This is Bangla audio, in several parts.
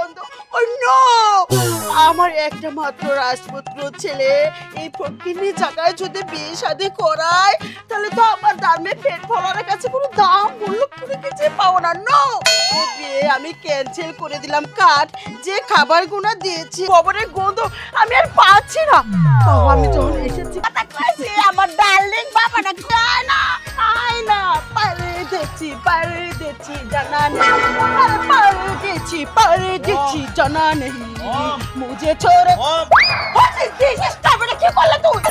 গন্ধ। ও নো, আমার একটা মাত্র রাজপুত্র ছেলে, এই ফকিন্নি জায়গায় যদি বিয়ে শাদী করায় তাহলে তো আমার দামে পেট ভরার কাছে কোনো দাম মূল্য কোনো কিছু পাবো না। নো, বিয়ে আমি ক্যান্সেল করে দিলাম। কাট যে খাবারগুলো দিয়েছি খবরের গন্ধ আমি আর পাচ্ছি না। আমি যখন এসেছি আমার ডার্লিং বাবাটা খায় না পারে দিচ্ছি জানা নেই, পারে দিচ্ছি জানা নেই মুঝে ছোড়ে। কি করলে তুই?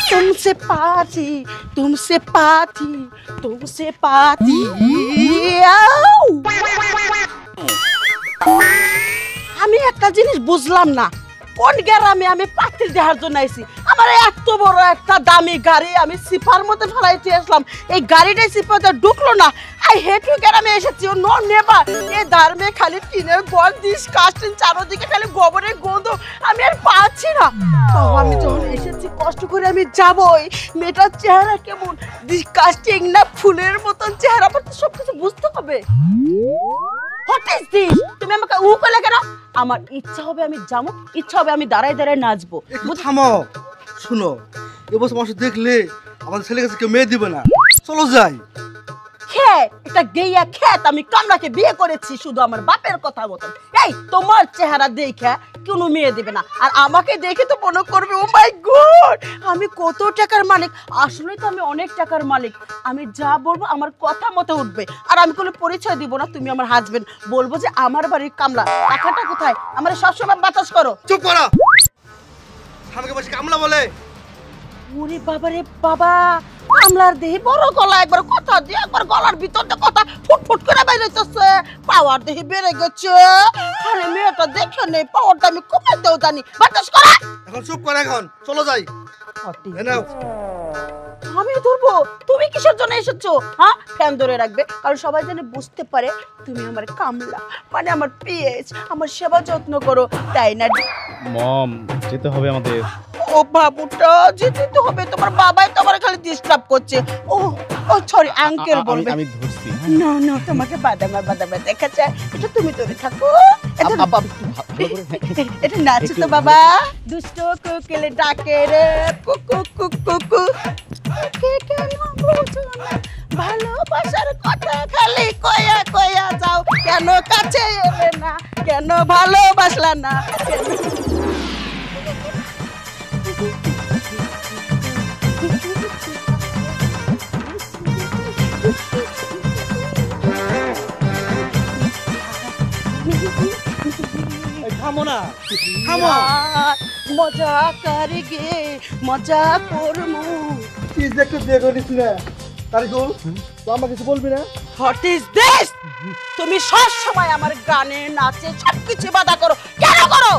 तुमसे पाती আমি একটা জিনিস বুঝলাম না, কোন গ্রামে আমি পাতিল দেওয়ার জন্য আইছি? আমার এত বড় একটা দামি গাড়ি আমি সিপার মধ্যে ফেলাইতে আসলাম, এই গাড়িটাই সিপাতে ঢুকলো না। আই হেট ইউ গ্রামে এসেছি, ও নো নেভার। এই ধারমে খালি টিনের ঘর, ডিসকাস্টিং, চারদিকে খালি গোবরের গন্ধ, আমি আর পাচ্ছি না। আমি যখন এসেছি কষ্ট করে আমি যাবই, মেয়েটার চেহারা কেমন, ডিসকাস্টিং না ফুলের মতন চেহারা, আমার তো সবকিছু বুঝতে হবে। What is this? তুমি আমাকে উ কইলে কেন? আমার ইচ্ছা হবে আমি যাবো, ইচ্ছা হবে আমি দাঁড়ায় দাঁড়ায় নাচবো। থামো, শুনো, এবছর মাসে দেখলে আমাদের ছেলে কাছে কেউ মেয়ে দিবে না, চলো যাই। এটা গেইয়া খেত আমি কামরাকে বিয়ে করেছি শুধু আমার বাপের কথা মতন। এই তোমার চেহারা দেখে কোনো মেয়ে দেবে না, আর আমাকে দেখে তো মনে করবে ও মাই গড আমি কত টাকার মালিক। আসলে তো আমি অনেক টাকার মালিক, আমি যা বলবো আমার কথা মতো উঠবে। আর আমি কোনো পরিচয় দিব না, তুমি আমার হাজবেন্ড, বলবো যে আমার বাড়ির কামলা। টাকাটা কোথায়? আমার সবসময় বাতাস করো। চুপ করো, আমাকে বসে কামলা বলে? ওরে বাবা রে বাবা, কামলার দেহি বড় গলা, একবার কথা দিয়ে একবার গলার ভিতর দিয়ে কথা ফুটফুট করে বেরোতেছে, পাওয়ার দেহি বেড়ে গেছে। আরে মেয়েটা দেখে নেই, পাওয়ারটা আমি কমাইতেও জানি। বাতাস করা। এখন চুপ করে, এখন চলো যাই। আমি ধরবো? তুমি কিসের জন্য এসেছো? হ্যাঁ, ফ্যান ধরে রাখবে, কারণ সবাই যেন বুঝতে পারে তুমি আমার কামলা, মানে আমার পিএস, আমার সেবা যত্ন করো, তাই না? মম, যেতে হবে আমাদের। ও বাবুটা, যেতে তো হবে, তোমার বাবাই তো আমার খালি ডিস্টার্ব করছে। ও সরি, আঙ্কেল বলবে। আমি ধরছি। না না, তোমাকে বাদামা দেখাচ্ছে, এটা তুমি ধরে থাকো। এটা নাচে তো বাবা, দুষ্ট কোকিল ডাকে রে কুকু কুকু। ভালোবাসার কথা খালি কয়া কয়া যাও, কেন কাছে এলে না, কেন ভালোবাসলা না? থামো না, থামো। মজা করগে, মজা করমু। কি যে একটু দেখো নিস না, তারিকুল, তো আমার কিছু বলবি না? What is this? তুমি সব সময় আমার গানে নাচে সবকিছু বাধা করো, কেন করো?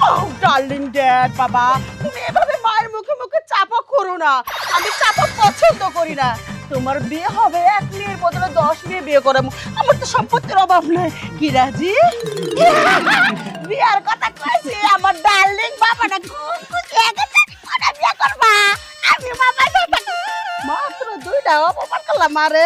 ও ডার্লিং ড্যাড, বাবা তুমি এভাবে মায়ের মুখে মুখে চাপা করো না, আমি চাপা পছন্দ করি না। তোমার বিয়ে হবে 1 মেয়ের বদলে 10 মেয়ে বিয়ে করাবো, আমার তো সম্পত্তির অভাব নাই। কি রাজি? বিয়ার কথা কইছি, আমার ডার্লিং বাবাটা বিয়ে করবা, আমি বাবা মাত্র 2টা অপমান করলাম। আরে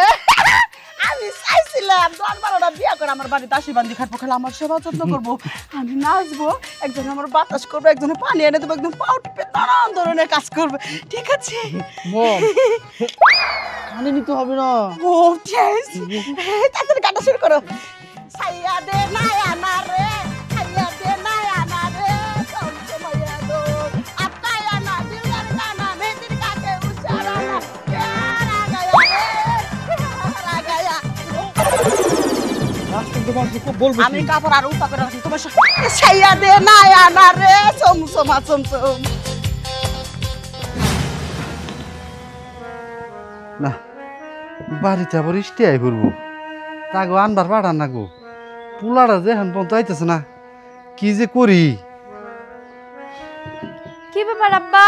আমি চাইছিলাম 10-12টা বিয়ে করে আমার বাড়িতে আশীর্বাদ খাটবো, খেলে আমার সেবা যত্ন করবো, আমি নাচবো, একজন আমার বাতাস করবো, একজনে পানি এনে দেবো, একদম পাউ টিপে নানান ধরনের কাজ করবে, ঠিক আছে? কানে নিতে হবে না। ও ঠিক, তাড়াতাড়ি গানটা শুরু করো। সাইয়া দে নায়া না রে, সাইয়া দে নায়া না রে, সমসময়া দো আকায়া না দিলদার গানা মেদির কাকে উসারা না প্যারা গায়া রে, গায়া। আমি কাপড় আর উতা করে রাখি, তোমার সাইয়া দে নায়া না রে, সমসমা সমসম। না, বাড়িতে আবার স্টেয়াই করবো, তাগো আনবার পাঠান না গো, পোলাটা যে এখন পর্যন্ত আইতেছে না, কি যে করি। কি ব্যাপার আব্বা,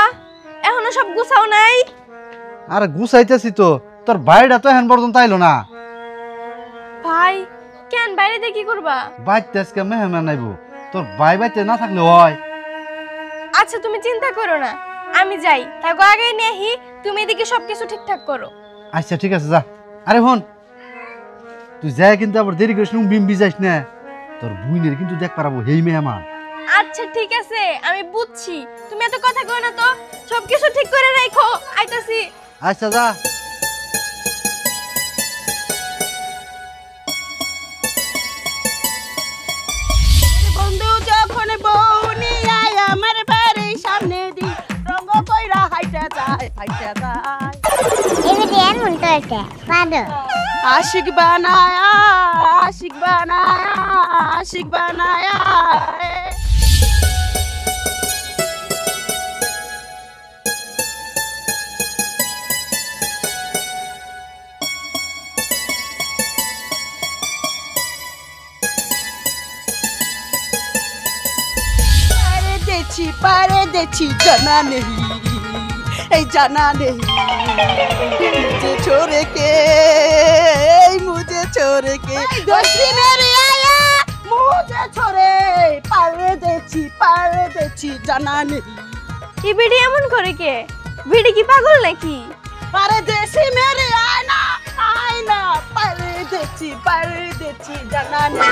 এখনো সব গুছাও নাই? আরে গুছাইতেছি তো, তোর ভাইটা তো এখন পর্যন্ত আইলো না। ভাই কেন বাইরে কি করবা? বাইতে আজকে মেহমান আইবো, তোর ভাই বাইতে না থাকলে হয়। আচ্ছা তুমি চিন্তা করো না, আমি যাই তাকে আগে নেহি, তুমি এদিকে সবকিছু ঠিকঠাক করো। আচ্ছা ঠিক আছে যা। আরে হন, তুই যাই কিন্তু আবার দেরি করিস না, বিম বিজাইস না, তোর বুইনের কিন্তু দেখ পারাবো হেই মেহমান। আচ্ছা ঠিক আছে, আমি বুঝছি, তুমি এত কথা কই না তো, সবকিছু ঠিক করে রাখো, আইতাছি। আচ্ছা যা। বন্ধু যখন বউ নিয়ে আমার বাড়ির সামনে দি রঙ কইরা হাইটা যায়। এবারে এমন করতে পারো। আশিক বানায়া, আশিক বানায়া, আশিক বানায়া। पारे देची जाना नहीं, ए जाना नहीं, मुझे छोड़ के, मुझे छोड़ के दोस्ती मेरी आया, मुझे छोड़े पारे देची जाना नहीं। এই বিড়ি এমন করে কে? বিড়ি কি পাগল নাকি? परदेसी मेरे आना आईना, परदेसी जाना नहीं,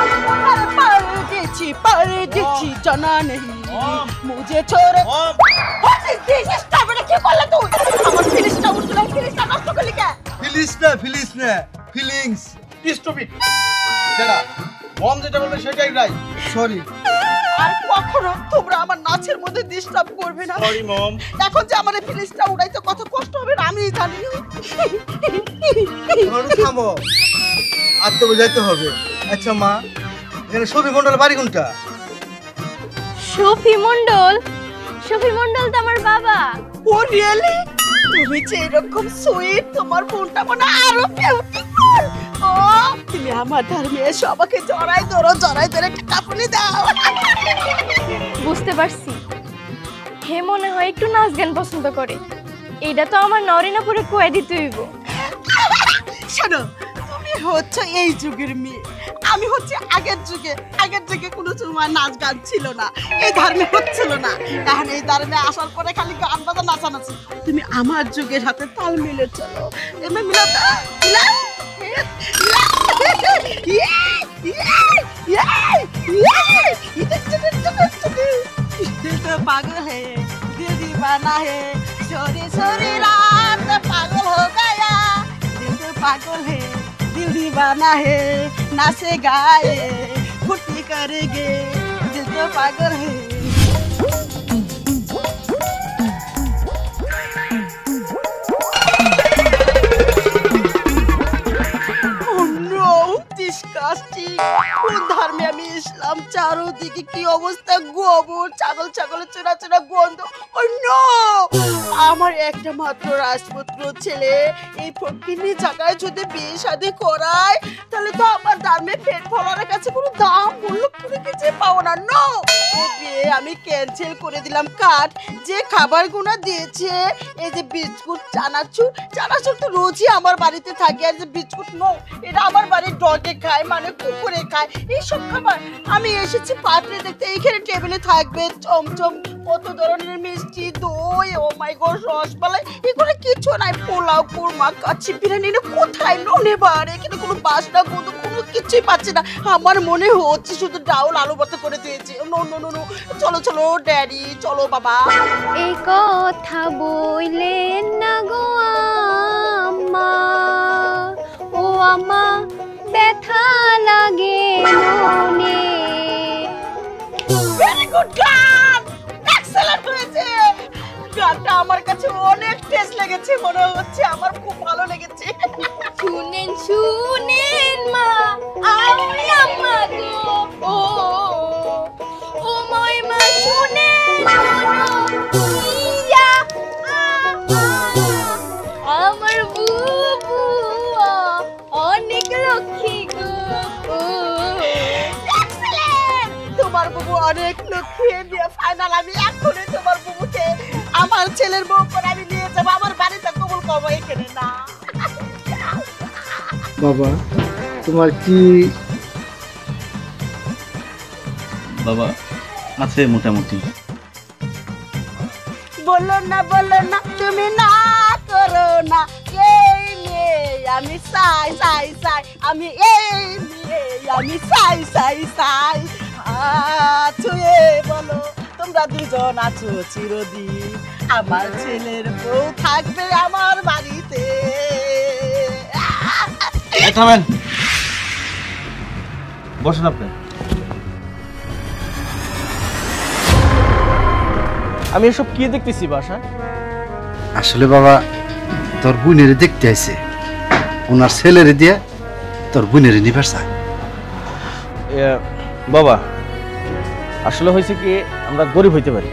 परदेसी जाना नहीं, मुझे छोड़। কি করলে তুই? আমার ফিলিংসটা উঠছিল, ফিলিংসটা নষ্ট করলি কে? ফিলিংস না ফিলিংস। Stop it. দাঁড়া, মম যেটা বলবে সেটাই রাইট। সরি। আর কখনো তোমরা আমার নাচের মধ্যে ডিস্টার্ব করবে না। Sorry mom. এখন যে আমার ফিলিংসটা উড়াইতে কত কষ্ট হবে আমিই জানি। থামো, আর তো বোঝাইতে হবে। আচ্ছা মা, এখানে সবি মন্ডল বাড়ি কোনটা? শফি মন্ডল? শফি মন্ডল তো আমার বাবা। ও রিয়েলি? তুমি যে এরকম সুইট, তোমার বোনটা মনে আরো বিউটিফুল। ও তুমি আমার ধর্মে এসো, আমাকে জড়াই ধরে একটা কাপুনি দাও। বুঝতে পারছি, হে মনে হয় একটু নাচ গান পছন্দ করে। এইটা তো আমার নরিনাপুরে কুয়াই দিতে হইব। শোনো, তুমি হচ্ছে এই যুগের মেয়ে, আমি হচ্ছে আগের যুগে কোনো সময় নাচ গান ছিল না, এই ধর্মে হচ্ছিল না। এখন এই ধর্মে আসার পরে খালি গান বাজা নাচানাচি। তুমি আমার যুগের সাথে তাল মিলে চলো। এমনি মিলাতে दिल तो पागल है, दिल दीवाना है, सोरी सोरी रात पागल हो गया। दिल तो पागल है, दिल दीवाना है, नाचे गाए फुर्ती करेंगे, दिल तो पागल है। disgusting। কোন ধর্মে আমি ইসলাম? চারোদিকে কি অবস্থা, গোবর, ছাগলের চোরা গন্ধ। ও নো, আমার একটা মাত্র রাজপুত্র ছেলে এই ফকিনি জায়গায় যদি বিয়ে শাদী করায়, তাহলে তো আমার ধর্মে পেট ভরার কাছে কোনো দাম মূল্য কোনো কিছু পাবো না। নো, ও বিয়ে আমি ক্যান্সেল করে দিলাম। কাট যে খাবারগুলো দিয়েছে, এই যে বিস্কুট, চানাচুর তো রোজই আমার বাড়িতে থাকে। আর যে বিস্কুট নো, এটা আমার বাড়ির ডগে খায়, মানে কুকুরে খায়। এইসব খাবার আমি এসেছি পাত্রে দেখতে, এইখানে টেবিলে থাকবে চমচম কত ধরনের মিষ্টি, দই, ও মাই গড, রসমালাই, এগুলো কিছু নাই। পোলাও, কুরমা, কাচ্চি, বিরিয়ানি, কোথায় ননে বার? এখানে কোনো বাসনা গন্ধ কোনো কিছুই পাচ্ছি না। আমার মনে হচ্ছে শুধু ডাউল আলু ভর্তা করে দিয়েছে। নো নো নো নো, চলো ড্যাডি, চলো বাবা। এই কথা বইলেন না গো আম্মা, ও আম্মা ব্যথা লাগে মনে। ভেরি গুড গান, এক্সেলেন্ট হয়েছে। গানটা আমার কাছে অনেক টেস্ট লেগেছে, মনে হচ্ছে আমার খুব ভালো লেগেছে। শুনেন মা, আমি আম্মা গো, ও মই মা শুনেন, ইয়া আমার বুবু অনেক লক্ষ্মী গো। এক্সেলেন্ট, তোমার বুবু অনেক লক্ষ্মী। দিয়ে ফাইনাল আমি এখনই তোমার বুবুকে আমার ছেলের বউ করে আমি নিয়ে যাবো আমার বাড়িতে, কবুল করবো। এখানে না বাবা, তোমার কি বাবা আছে মোটামুটি। বলো না তুমি না করো না এই মেয়ে আমি চাই চাই চাই আমি এই মেয়ে আমি চাই চাই চাই ছুঁয়ে বলো তোমরা দুজন আছো চিরদিন আমার ছেলের বউ থাকবে আমার বাড়িতে থামেন, বসুন আপনি। আমি এসব কি দেখতেছি বাসা? আসলে বাবা তোর বোনের দেখতে আইছে, ওনার ছেলেরে দিয়ে তোর বোনের নিবার চায়। বাবা আসলে হয়েছে কি, আমরা গরিব হইতে পারি,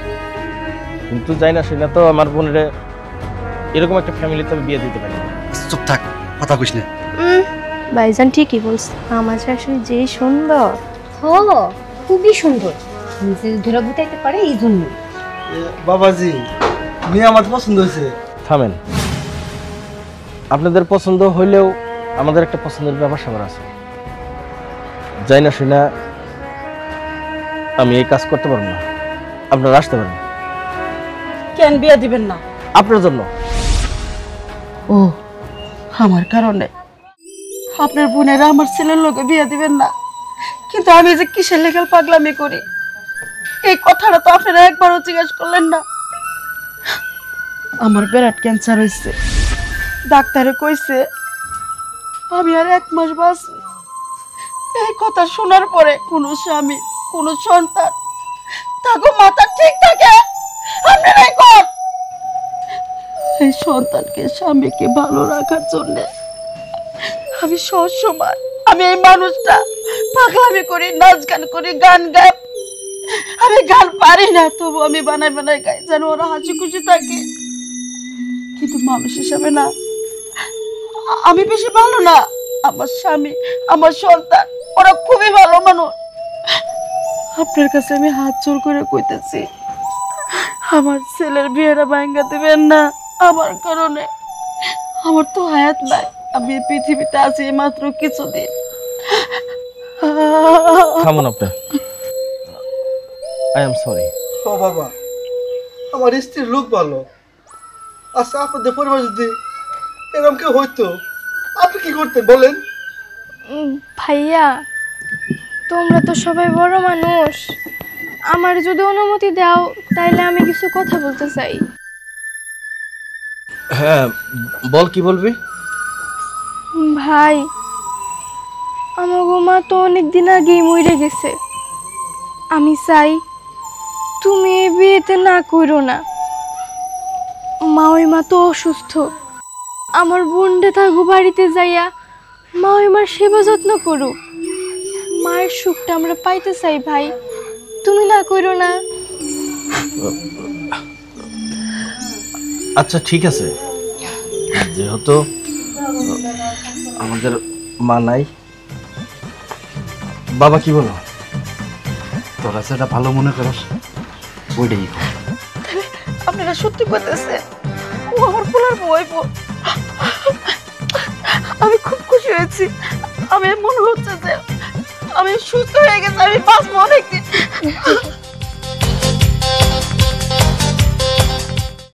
কিন্তু যাই না সেটা তো আমার বোনের এরকম একটা ফ্যামিলিতে আমি বিয়ে দিতে পারি। চুপ থাক, কথা কইস না। ভাইজান ঠিকই বলছে, আমার শাশুড়ি যে সুন্দর। হো খুবই সুন্দর, নিজের ধরা বুঝাইতে পারে এই জন্য। বাবাজি, মেয়ে আমার পছন্দ হয়েছে। থামেন, আপনাদের পছন্দ হইলেও আমাদের একটা পছন্দের ব্যাপার স্যাপার আছে। যাই না শুনা আমি এই কাজ করতে পারবো না, আপনারা আসতে পারেন। কেন বিয়ে দিবেন না? আপনার জন্য। ও আমার কারণে আপনার বোনেরা আমার ছেলের লোকে বিয়ে দিবেন না, কিন্তু আমি যে কিসের লেগাল পাগলামি করি এই কথাটা তো আপনারা একবারও জিজ্ঞেস করলেন না। আমার ব্লাড ক্যান্সার হয়েছে, ডাক্তারে কইছে আমি আর 1 মাস বাঁচব। এই কথা শোনার পরে কোনো স্বামী কোনো সন্তান তাকে মাথা ঠিক থাকে আপনারাই কর। এই সন্তানকে স্বামীকে ভালো রাখার জন্য আমি সবসময় আমি এই মানুষটা পাগলামি করি, নাচ গান করি, গান গাই। আমি গান পারি না, তবু আমি বানাই বানাই গাই যেন ওরা হাসি খুশি থাকে। কিন্তু মানুষ হিসাবে না, আমি বেশি ভালো না। আমার স্বামী আমার সন্তান ওরা খুবই ভালো মানুষ। আপনার কাছে আমি হাত জোর করে কইতেছি, আমার ছেলের বিয়েটা ভাঙ্গা দিবেন না। আমার কারণে আমার তো হায়াত নাই, আমি এই পৃথিবীতে আছি মাত্র কিছুদিন। থামুন আপনি, আই এম সরি। ও বাবা, আমার স্ত্রীর লোক ভালো। আচ্ছা, আপনাদের পরিবার যদি এরকম কেউ হইতো, আপনি কি করতেন বলেন? ভাইয়া তোমরা তো সবাই বড় মানুষ, আমার যদি অনুমতি দাও তাইলে আমি কিছু কথা বলতে চাই। হ্যাঁ বল, কি বলবি? ভাই আমার মা তো অনেক দিন আগেই মরে গেছে, আমি চাই তুমি এই বিয়েতে না করো না। মা তো অসুস্থ, আমার বোনটা থাকবো বাড়িতে যাইয়া মার সেবা যত্ন করু। মায়ের সুখটা আমরা পাইতে চাই ভাই, তুমি না করো না। আচ্ছা ঠিক আছে, যেহেতু আমাদের মা নাই, বাবা কি বলো? তোরা যেটা ভালো মনে করস ওইটাই কর। আপনারা সত্যি বলতেছে ও আমার পোলার বই। আমি খুব খুশি হয়েছি, আমি মনে হচ্ছে যে আমি সুস্থ হয়ে গেছি, আমি বাঁচবো অনেকদিন।